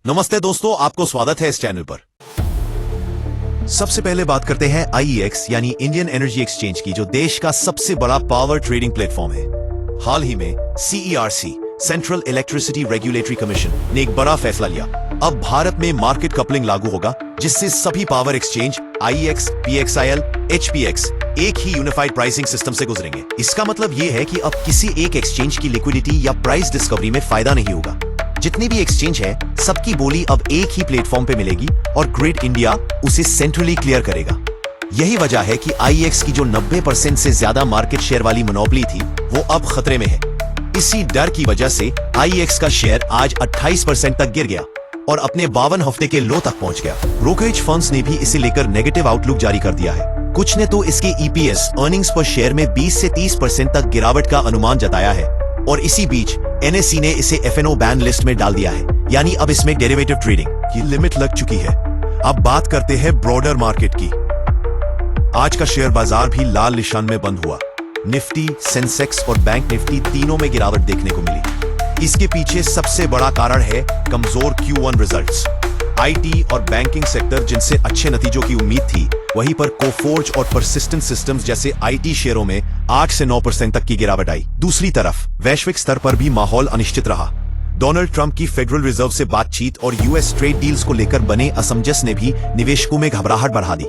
नमस्ते दोस्तों, आपको स्वागत है इस चैनल पर। सबसे पहले बात करते हैं IEX यानी इंडियन एनर्जी एक्सचेंज की, जो देश का सबसे बड़ा पावर ट्रेडिंग प्लेटफॉर्म है। हाल ही में CERC central electricity regulatory commission ने एक बड़ा फैसला लिया। अब भारत में मार्केट कपलिंग लागू होगा, जिससे सभी power exchange IEX, PXIL, HPX एक ही यूनिफाइड प्राइसिंग सिस्टम से गुजरेंगे। इसका मतलब यह है कि अब किसी एक एक्सचेंज की लिक्विडिटी या प्राइस डिस्कवरी में फायदा नहीं होगा। जितनी भी एक्सचेंज है, सबकी बोली अब एक ही प्लेटफॉर्म पे मिलेगी और ग्रिड इंडिया उसे सेंट्रली क्लियर करेगा। यही वजह है कि IEX की जो 90% से ज्यादा मार्केट शेयर वाली मोनोपोली थी, वो अब खतरे में है। इसी डर की वजह से IEX का शेयर आज 28% तक गिर गया और अपने 52 हफ्ते के लो तक पहुंच गया। ब्रोकरेज फर्म्स ने भी इसे लेकर नेगेटिव आउटलुक जारी कर दिया है। कुछ ने तो इसके EPS अर्निंग्स पर शेयर में 20 से 30% तक गिरावट का अनुमान जताया है और इसी बीच NSE ने इसे FNO बैन लिस्ट में डाल दिया है, यानी अब इसमें डेरिवेटिव ट्रेडिंग की लिमिट लग चुकी है। अब बात करते हैं ब्रॉडर मार्केट की। आज का शेयर बाजार भी लाल निशान में बंद हुआ। निफ्टी, सेंसेक्स और बैंक निफ्टी तीनों में गिरावट देखने को मिली। इसके पीछे सबसे बड़ा कारण है कमजोर Q1 रिजल्ट्स। IT और बैंकिंग सेक्टर जिनसे अच्छे नतीजों की उम्मीद थी, वहीं पर कोफोर्ज और परसिस्टेंट सिस्टम्स जैसे IT शेयरों में 8 से 9% तक की गिरावट आई। दूसरी तरफ वैश्विक स्तर पर भी माहौल अनिश्चित रहा। डोनाल्ड ट्रंप की फेडरल रिजर्व से बातचीत और US ट्रेड डील्स को लेकर बने असमंजस ने भी निवेशकों में घबराहट बढ़ा दी।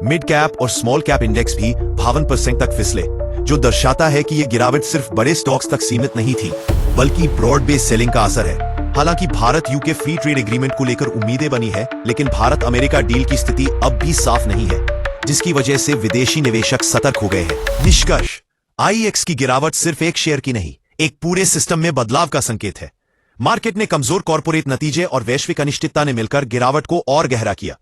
मिड कैप और स्मॉल कैप इंडेक्स भी 52% तक फिसले, जो दर्शाता है कि यह गिरावट सिर्फ बड़े स्टॉक्स तक सीमित नहीं थी, बल्कि ब्रॉड बेस्ड सेलिंग का असर है। हालांकि Bharat UK free trade agreement को लेकर उम्मीदें बनी है, लेकिन भारत अमेरिका डील की स्थिति अब भी साफ नहीं है, जिसकी वजह से विदेशी निवेशक सतर्क हो गए हैं। निष्कर्ष, IEX की गिरावट सिर्फ एक शेयर की नहीं, एक पूरे सिस्टम में बदलाव का संकेत है। मार्केट ने कमजोर कॉर्पोरेट नतीजे और वैश्विक अनिश्चितता ने मिलकर गिरावट को और गहरा किया।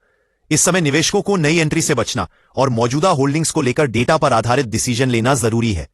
इस समय निवेशकों को नई एंट्री से बचना और मौजूदा होल्डिंग्स को लेकर डेटा पर आधारित डिसीजन लेना जरूरी है।